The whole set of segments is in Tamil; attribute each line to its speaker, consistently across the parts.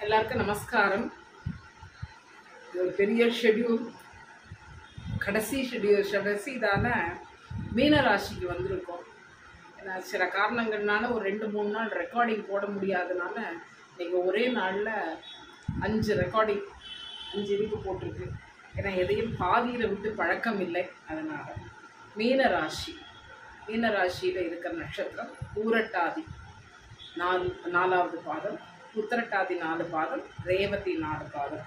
Speaker 1: எல்லாருக்கும் நமஸ்காரம். ஒரு பெரிய ஷெட்யூல், கடைசி தான மீனராசிக்கு வந்திருக்கோம். ஏன்னா சில காரணங்கள்னால ஒரு 2-3 நாள் ரெக்கார்டிங் போட முடியாதனால இன்றைக்கி ஒரே நாளில் 5 ரெக்கார்டிங் 5 இதுக்கு போட்டிருக்கு. ஏன்னா எதையும் பாதியில் விட்டு பழக்கம் இல்லை. அதனால் மீனராசியில் இருக்கிற நட்சத்திரம் பூரட்டாதி 4வது பாதம், உத்திரட்டாதி 4 பாதம், ரேவதி 4 பாதம்.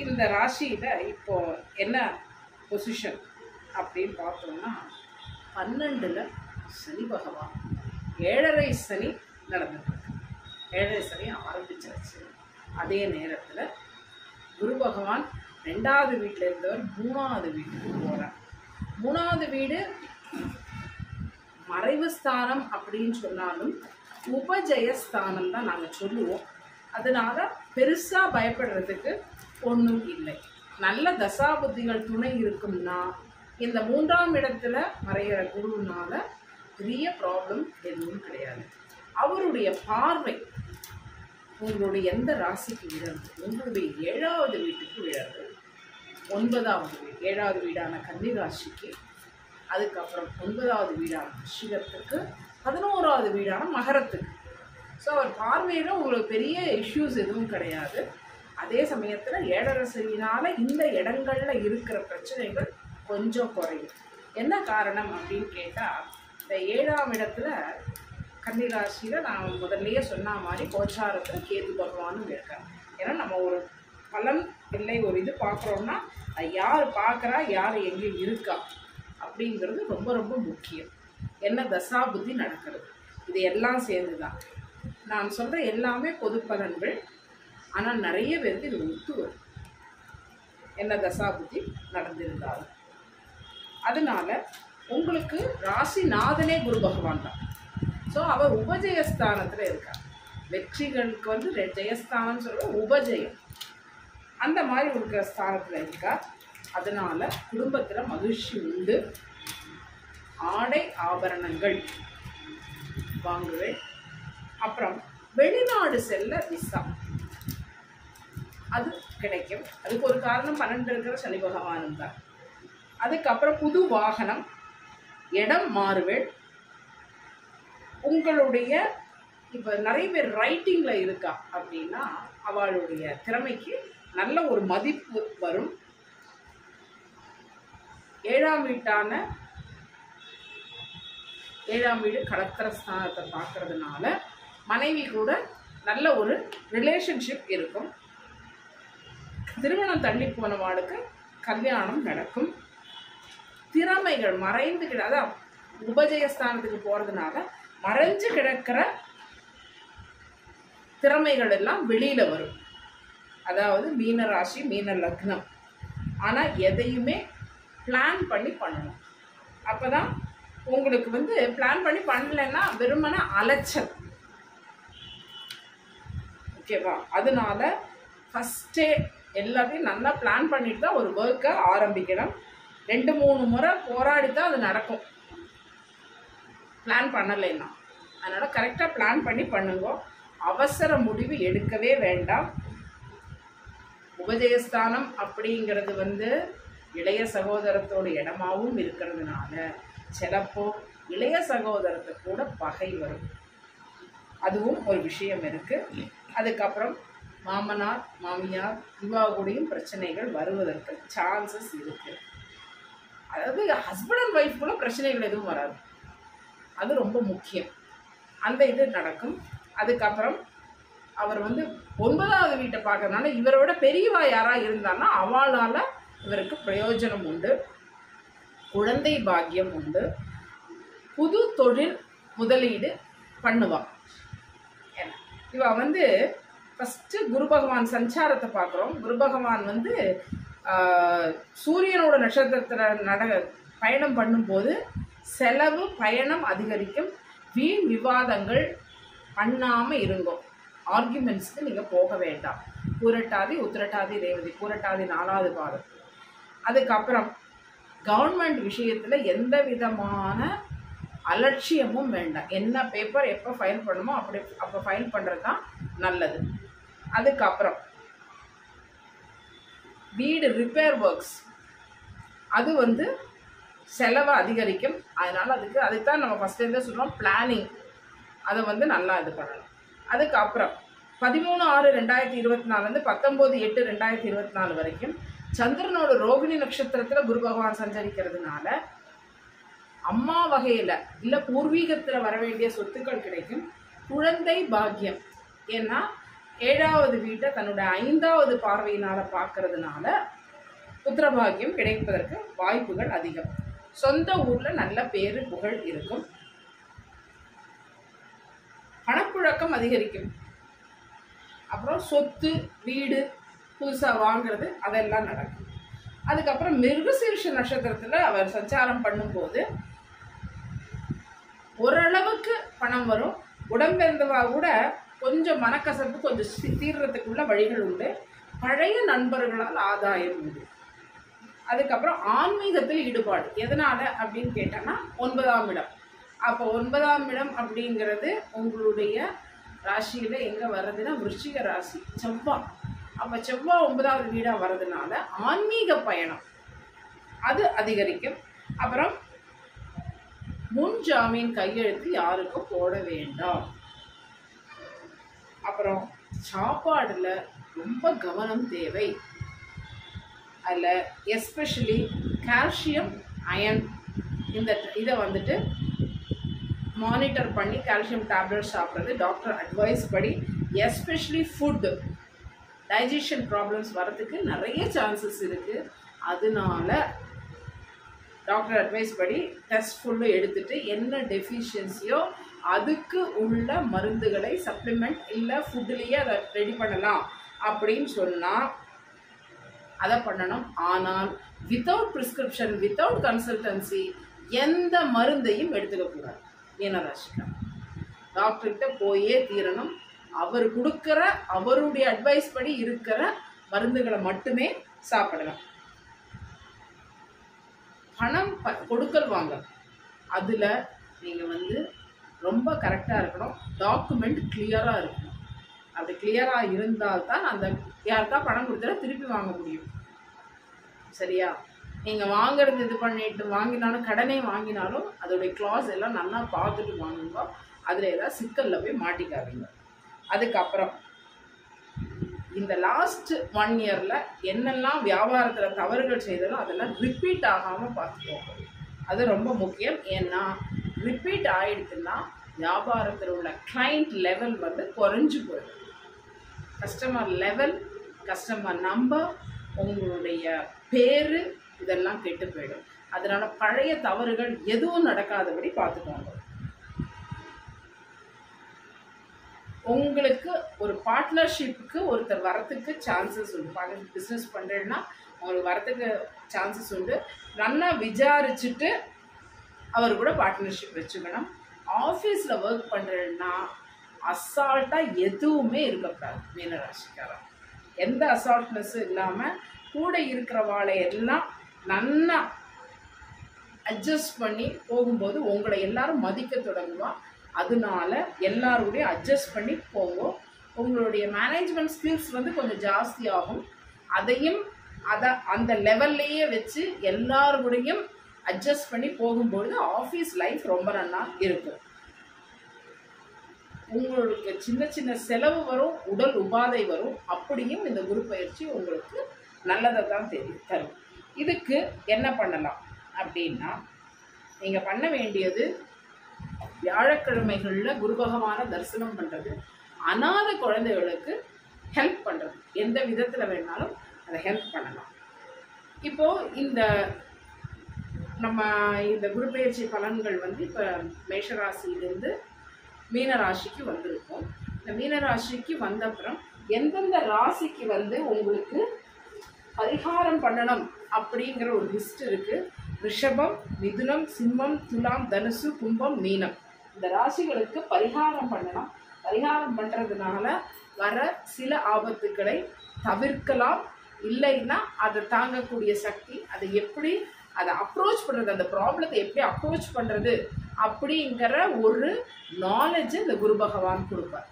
Speaker 1: இந்த ராசியில் இப்போ என்ன பொசிஷன் அப்படின்னு பார்த்தோம்னா 12ல் சனி பகவான் 7.5 சனி நடந்துருக்கு. 7.5 சனி ஆரம்பிச்சிருச்சு. அதே நேரத்தில் குரு பகவான் 2வது வீட்டில் இருந்தவர் 3வது வீட்டுக்கு போகிறார். 3வது வீடு மறைவு ஸ்தானம் அப்படின்னு சொன்னாலும் உபஜயஸ்தானம் தான் நாங்கள் சொல்லுவோம். அதனால் பெருசாக பயப்படுறதுக்கு ஒன்றும் இல்லை. நல்ல தசாபுத்திகள் துணை இருக்கும்னா இந்த 3ஆம் இடத்துல மறைகிற குருவினால பெரிய ப்ராப்ளம் எதுவும் கிடையாது. அவருடைய பார்வை உங்களுடைய எந்த ராசிக்கு விழறது? உங்களுடைய 7வது வீட்டுக்கு விழறது. 9வது வீடு 7வது வீடான கன்னி ராசிக்கு, அதுக்கப்புறம் 9வது வீடான ரிஷிகத்துக்கு, 11வது வீடான மகரத்துக்கு. ஸோ அவர் பார்வையில் உங்களுக்கு பெரிய இஷ்யூஸ் எதுவும் கிடையாது. அதே சமயத்தில் 7.5 சனியினால் இந்த இடங்களில் இருக்கிற பிரச்சனைகள் கொஞ்சம் குறையும். என்ன காரணம் அப்படின்னு கேட்டால், இந்த 7ஆம் இடத்துல கன்னிராசியில் நான் முதல்லையே சொன்ன மாதிரி கோச்சாரத்தில் கேது பகவானும் இருக்காங்க. ஏன்னா நம்ம ஒரு பலன் இல்லை ஒரு இது பார்க்குறோம்னா யார் பார்க்குறா, யார் எங்கே இருக்கா அப்படிங்கிறது ரொம்ப ரொம்ப முக்கியம். என்ன தசா புத்தி நடக்கிறது, இது எல்லாம் சேர்ந்து தான். நான் சொல்கிற எல்லாமே பொது பலன்கள். ஆனால் நிறைய பேருக்கு இது ஒத்து வரும், என்ன தசா புத்தி நடந்திருந்தாலும். அதனால உங்களுக்கு ராசிநாதனே குரு பகவான் தான். ஸோ அவர் உபஜயஸ்தானத்தில் இருக்கார். வெற்றிகளுக்கு வந்து ஜெயஸ்தானம் சொல்கிற உபஜயம் அந்த மாதிரி இருக்கிற ஸ்தானத்தில் இருக்கார். அதனால் குடும்பத்தில் மகிழ்ச்சி உண்டு. ஆடை ஆபரணங்கள் வாங்குவேன். அப்புறம் வெளிநாடு செல்ல விசா அது கிடைக்கும். அதுக்கு ஒரு காரணம் 12 இருக்கிற சனி பகவானும் தான். அதுக்கப்புறம் புது வாகனம், இடம் மாறுவேன். உங்களுடைய இப்போ நிறைய பேர் ரைட்டிங்கில் இருக்கா அப்படின்னா அவளுடைய திறமைக்கு நல்ல ஒரு மதிப்பு வரும். 7ஆம் வீடு கடற்கரை ஸ்தானத்தை பார்க்கறதுனால மனைவி கூட நல்ல ஒரு ரிலேஷன்ஷிப் இருக்கும். திருமணம் தள்ளி போனவாளுக்கு கல்யாணம் நடக்கும். திறமைகள் மறைந்து அதான் உபஜயஸ்தானத்துக்கு போகிறதுனால மறைஞ்சு கிடக்கிற திறமைகள் எல்லாம் வெளியில் வரும். அதாவது மீன ராசி, மீன லக்னம். ஆனால் எதையுமே பிளான் பண்ணி பண்ணணும். அப்போ தான் உங்களுக்கு வந்து பிளான் பண்ணி பண்ணலைன்னா வெறுமன அலைச்சல். ஓகேவா? அதனால ஃபஸ்ட்டே எல்லாத்தையும் நல்லா பிளான் பண்ணிட்டு தான் ஒரு ஒர்க்கை ஆரம்பிக்கணும். 2-3 முறை போராடி தான் அது நடக்கும், பிளான் பண்ணலைன்னா. அதனால் கரெக்டாக பிளான் பண்ணி பண்ணுங்க. அவசர முடிவு எடுக்கவே வேண்டாம். உபஜயஸ்தானம் அப்படிங்கிறது வந்து இளைய சகோதரத்தோட இடமாவும் இருக்கிறதுனால சிலப்போ இளைய சகோதரத்தை கூட பகை வரும். அதுவும் ஒரு விஷயம் இருக்குது. அதுக்கப்புறம் மாமனார் மாமியார் இவாகூடையும் பிரச்சனைகள் வருவதற்கு சான்சஸ் இருக்குது. அதாவது ஹஸ்பண்ட் அண்ட் ஒய்ஃப்குள்ள பிரச்சனைகள் எதுவும் வராது, அது ரொம்ப முக்கியம். அந்த இது நடக்கும். அதுக்கப்புறம் அவர் வந்து 9வது வீட்டை பார்க்கறதுனால இவரோட பெரியவா யாராக இருந்தான்னா அவளால் இவருக்கு பிரயோஜனம் உண்டு. குழந்தை பாக்கியம் உண்டு. புது தொழில் முதலீடு பண்ணுவாள். இவ வந்து ஃபஸ்ட்டு குரு பகவான் சஞ்சாரத்தை பார்க்குறோம். குரு பகவான் வந்து சூரியனோட நட்சத்திரத்தில் பயணம் பண்ணும்போது செலவு பயணம் அதிகரிக்கும். வீண் விவாதங்கள் பண்ணாமல் இருங்கோ. ஆர்குமெண்ட்ஸ்க்கு நீங்கள் போக வேண்டாம். பூரட்டாதி உத்திரட்டாதி ரேவதி, பூரட்டாதி 4வது பாதம். அதுக்கப்புறம் கவர்மெண்ட் விஷயத்தில் எந்த விதமான அலட்சியமும் வேண்டாம். என்ன பேப்பர் எப்போ ஃபைல் பண்ணுமோ அப்போ ஃபைல் பண்ணுறது தான் நல்லது. அதுக்கப்புறம் வீடு ரிப்பேர் ஒர்க்ஸ் அது வந்து செலவை அதிகரிக்கும். அதனால் அதுக்கு தான் நம்ம ஃபஸ்ட்லேருந்தே சொல்கிறோம், பிளானிங் அதை வந்து நல்லா இது பண்ணணும். அதுக்கப்புறம் 13/6/2024 19/8/2024 வரைக்கும் சந்திரனோட ரோகிணி நட்சத்திரத்தில் குரு பகவான் சஞ்சரிக்கிறதுனால அம்மா வகையில் இல்லை பூர்வீகத்தில் வர வேண்டிய சொத்துக்கள் கிடைக்கும். குழந்தை பாக்கியம், ஏன்னா 7வது வீட்டை தன்னோட 5வது பார்வையினால் பார்க்கறதுனால புத்திரபாகியம் கிடைப்பதற்கு வாய்ப்புகள் அதிகம். சொந்த ஊரில் நல்ல பேரு புகழ் இருக்கும். பணப்புழக்கம் அதிகரிக்கும். அப்புறம் சொத்து வீடு புதுசாக வாங்கிறது அதெல்லாம் நடக்கும். அதுக்கப்புறம் மிருகசீர்ஷ நட்சத்திரத்தில் அவர் சஞ்சாரம் பண்ணும்போது ஓரளவுக்கு பணம் வரும். உடம்பெயர்ந்தவா கூட கொஞ்சம் மனக்கசப்பு கொஞ்சம் தீர்றதுக்குள்ள வழிகள் உண்டு. பழைய நண்பர்களால் ஆதாயம் உண்டு. அதுக்கப்புறம் ஆன்மீகத்தில் ஈடுபாடு எதனால அப்படின்னு கேட்டோன்னா 9ஆம் இடம். அப்போ 9ஆம் இடம் அப்படிங்கிறது உங்களுடைய ராசியில் எங்கே வர்றதுன்னா விருச்சிக ராசி, செவ்வாய். அப்போ செவ்வாய் 9வது வீடாக வர்றதுனால ஆன்மீக பயணம் அது அதிகரிக்கும். அப்புறம் முன் ஜாமீன் கையெழுத்து யாருக்கும் போட வேண்டாம். அப்புறம் சாப்பாடுல ரொம்ப கவனம் தேவை. அதில் எஸ்பெஷலி கால்சியம் அயன் இதை வந்துட்டு மானிட்டர் பண்ணி கால்சியம் டேப்லெட் சாப்பிட்றது டாக்டர் அட்வைஸ் படி. எஸ்பெஷலி ஃபுட்டு டைஜஷன் ப்ராப்ளம்ஸ் வரதுக்கு நிறைய சான்சஸ் இருக்குது. அதனால டாக்டர் அட்வைஸ் படி டெஸ்ட் ஃபுல்லு எடுத்துட்டு என்ன டெஃபிஷியன்சியோ அதுக்கு உள்ள மருந்துகளை சப்ளிமெண்ட் இல்லை ஃபுட்டுலேயே அதை ரெடி பண்ணலாம் அப்படின்னு சொன்னால் அதை பண்ணணும். ஆனால் வித்தவுட் ப்ரிஸ்கிரிப்ஷன் வித்தவுட் கன்சல்டன்சி எந்த மருந்தையும் எடுத்துக்கக்கூடாது. மீனராசிக்கார் டாக்டர்கிட்ட போயே தீரணும். அவர் கொடுக்குற அவருடைய அட்வைஸ் படி இருக்கிற மருந்துகளை மட்டுமே சாப்பிடலாம். பணம் கொடுக்கல் வாங்க அதில் நீங்கள் வந்து ரொம்ப கரெக்டாக இருக்கணும். டாக்குமெண்ட் கிளியராக இருக்கணும். அப்படி கிளியராக இருந்தால்தான் அந்த யாருக்கா பணம் கொடுத்தா திருப்பி வாங்க முடியும். சரியா? நீங்கள் வாங்குறது இது பண்ணிட்டு வாங்கினாலும் கடனே வாங்கினாலும் அதோடைய கிளாஸ் எல்லாம் நல்லா பார்த்துட்டு வாங்குங்க. அதில் ஏதாவது சிக்கலில் போய் மாட்டிக்காதீங்க. அதுக்கப்புறம் இந்த லாஸ்ட் 1 இயரில் என்னெல்லாம் வியாபாரத்தில் தவறுகள் செய்தாலும் அதெல்லாம் ரிப்பீட் ஆகாமல் பார்த்துக்கோங்க. அது ரொம்ப முக்கியம். ஏன்னா ரிப்பீட் ஆகிடுச்சுன்னா வியாபாரத்தில் உள்ள கிளைண்ட் லெவல் வந்து குறைஞ்சி போயிடும். கஸ்டமர் லெவல், கஸ்டமர் நம்பர், உங்களுடைய பேர் இதெல்லாம் கெட்டு போயிடும். அதனால பழைய தவறுகள் எதுவும் நடக்காதபடி பார்த்துக்கோங்க. உங்களுக்கு ஒரு பார்ட்னர்ஷிப்புக்கு ஒருத்தர் வரத்துக்கு சான்சஸ் உண்டு. பிஸ்னஸ் பண்ணுறேன்னா உங்களுக்கு வரத்துக்கு சான்சஸ் உண்டு. நல்லா விசாரிச்சுட்டு அவர் கூட பார்ட்னர்ஷிப் வச்சுக்கணும். ஆஃபீஸில் ஒர்க் பண்ணுறேன்னா அசால்ட்டாக எதுவுமே இருக்கக்கூடாது. மீனராசிக்காரன் எந்த அசால்ட்னஸும் இல்லாமல் கூட இருக்கிறவாளை எல்லாம் நல்லா அட்ஜஸ்ட் பண்ணி போகும்போது உங்களை எல்லாரும் மதிக்க தொடங்குவான். அதனால எல்லாரோடையும் அட்ஜஸ்ட் பண்ணி போங்க. உங்களுடைய மேனேஜ்மெண்ட் ஸ்கில்ஸ் வந்து கொஞ்சம் ஜாஸ்தி ஆகும். அதையும் அந்த லெவல்லையே வச்சு எல்லாரோடையும் அட்ஜஸ்ட் பண்ணி போகும்பொழுது ஆஃபீஸ் லைஃப் ரொம்ப நல்லா இருக்கும். உங்களுக்கு சின்ன சின்ன செலவு வரும், உடல் உபாதை வரும். அப்படியும் இந்த குரு பயிற்சி உங்களுக்கு நல்லதை தான் தரும். இதுக்கு என்ன பண்ணலாம் அப்படின்னா, நீங்கள் பண்ண வேண்டியது வியாழக்கிழமைகளில் குரு பகவானை தரிசனம் பண்ணுறது, அநாத குழந்தைகளுக்கு ஹெல்ப் பண்ணுறது. எந்த விதத்தில் வேணாலும் அதை ஹெல்ப் பண்ணலாம். இப்போது நம்ம இந்த குரு பயிற்சி பலன்கள் வந்து இப்போ மேஷராசியிலேருந்து மீனராசிக்கு வந்திருக்கும். இந்த மீனராசிக்கு வந்த அப்புறம் எந்தெந்த ராசிக்கு வந்து உங்களுக்கு பரிகாரம் பண்ணணும் அப்படிங்கிற ஒரு லிஸ்ட் இருக்குது. ரிஷபம், மிதுனம், சிம்மம், துலாம், தனுசு, கும்பம், மீனம் இந்த ராசிகளுக்கு பரிகாரம் பண்ணலாம். பரிகாரம் பண்ணுறதுனால வர சில ஆபத்துக்களை தவிர்க்கலாம். இல்லைன்னா அதை தாங்கக்கூடிய சக்தி, அதை எப்படி அதை அப்ரோச் பண்ணுறது, அந்த ப்ராப்ளத்தை எப்படி அப்ரோச் பண்ணுறது அப்படிங்கிற ஒரு நாலேஜை இந்த குரு பகவான் கொடுப்பார்.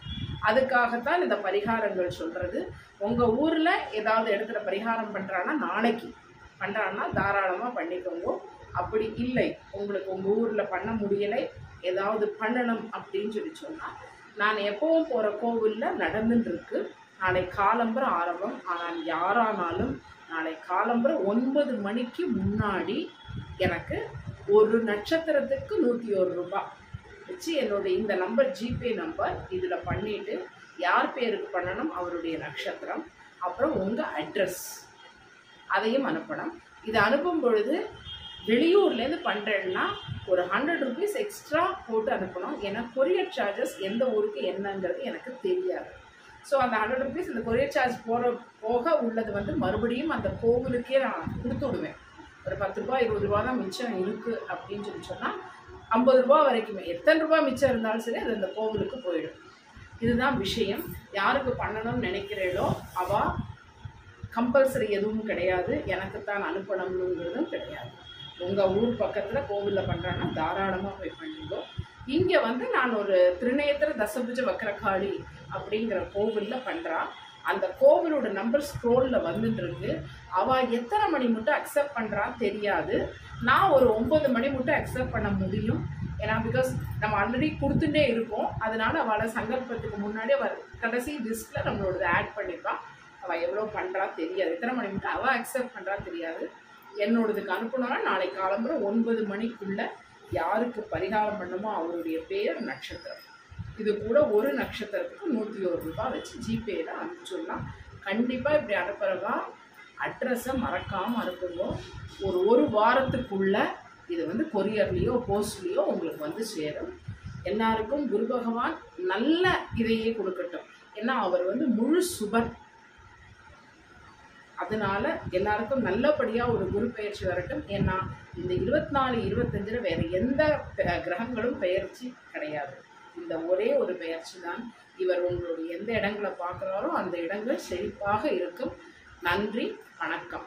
Speaker 1: அதுக்காகத்தான் இந்த பரிகாரங்கள் சொல்கிறது. உங்கள் ஊரில் ஏதாவது இடத்துல பரிகாரம் பண்ணுறான்னா நாளைக்கு பண்ணுறான்னா தாராளமாக பண்ணிக்கோங்க. அப்படி இல்லை உங்களுக்கு உங்கள் ஊரில் பண்ண முடியலை, ஏதாவது பண்ணணும் அப்படின்னு சொன்னால் நான் எப்பவும் போகிற கோவிலில் நடந்துட்டுருக்கு. நாளை காலம்புற ஆரம்பம். ஆனால் யாரானாலும் நாளை காலம்புற 9 மணிக்கு முன்னாடி எனக்கு ஒரு நட்சத்திரத்துக்கு 101 ரூபாய் வச்சு என்னுடைய இந்த நம்பர் ஜிபே நம்பர் இதில் பண்ணிவிட்டு யார் பேருக்கு பண்ணணும், அவருடைய நட்சத்திரம், அப்புறம் உங்கள் அட்ரஸ் அதையும் அனுப்பணும். இது அனுப்பும் பொழுது வெளியூர்லேருந்து பண்ணுறேன்னா ஒரு 100 ருபீஸ் எக்ஸ்ட்ரா போட்டு அனுப்பணும். ஏன்னா கொரியர் சார்ஜஸ் எந்த ஊருக்கு என்னங்கிறது எனக்கு தெரியாது. ஸோ அந்த 100 ருபீஸ் இந்த கொரியர் சார்ஜ் போக உள்ளது மறுபடியும் அந்த கோவிலுக்கே நான் கொடுத்து விடுவேன். ஒரு 10 ரூபா 20 ரூபா தான் மிச்சம் இருக்குது அப்படின்னு சொன்னால் 50 ரூபா வரைக்குமே எத்தனை ரூபா மிச்சம் இருந்தாலும் சரி அது அந்த கோவிலுக்கு போயிடும். இதுதான் விஷயம். யாருக்கு பண்ணணும்னு நினைக்கிறீங்களோ அவள் கம்பல்சரி எதுவும் கிடையாது, எனக்கு தான் அனுப்பணுங்கிறதும் கிடையாது. உங்கள் ஊர் பக்கத்தில் கோவிலில் பண்ணுறாங்கன்னா தாராளமாக போய் பண்ணிக்கோ. இங்கே நான் ஒரு திருநேத்திர தசபுஜ வக்ரகாளி அப்படிங்கிற கோவிலில் பண்ணுறான். அந்த கோவிலோட நம்பர் ஸ்க்ரோலில் வந்துட்டுருக்கு. அவள் எத்தனை மணி மட்டும் அக்செப்ட் பண்ணுறான்னு தெரியாது. நான் ஒரு 9 மணி மட்டும் அக்செப்ட் பண்ண முடியும். ஏன்னா பிகாஸ் நம்ம ஆல்ரெடி கொடுத்துட்டே இருக்கோம். அதனால அவளை சங்கல்பத்துக்கு முன்னாடி அவள் கடைசி லிஸ்ட்டில் நம்மளோட ஆட் பண்ணிப்பான். அவள் எவ்வளோ பண்ணுறா தெரியாது, எத்தனை மணி மட்டும் அவள் அக்செப்ட் பண்ணுறான்னு தெரியாது. என்னோடதுக்கு அனுப்பணும்னா நாளை காலம்புற 9 மணிக்குள்ளே யாருக்கு பரிகாரம் பண்ணுமோ அவருடைய பேர் நட்சத்திரம், இது கூட ஒரு நட்சத்திரத்துக்கு 101 ரூபாய் வச்சு ஜிபேயில் அனுப்பிச்சிடலாம். கண்டிப்பாக இப்படி அனுப்புகிறவா அட்ரஸை மறக்காமல் அனுப்புங்க. ஒரு வாரத்துக்குள்ளே இது கொரியர்லேயோ போஸ்ட்லேயோ உங்களுக்கு சேரும். எல்லாருக்கும் குரு பகவான் நல்ல இதையே கொடுக்கட்டும். ஏன்னா அவர் முழு சுபர். அதனால எல்லாருக்கும் நல்லபடியாக ஒரு குரு பெயர்ச்சி வரட்டும். ஏன்னா இந்த 24, 25 வேறு எந்த கிரகங்களும் பெயர்ச்சி கிடையாது. இந்த ஒரே ஒரு பெயர்ச்சி தான். இவர் உங்களுடைய எந்த இடங்களை பார்க்குறாரோ அந்த இடங்கள் செழிப்பாக இருக்கும். நன்றி, வணக்கம்.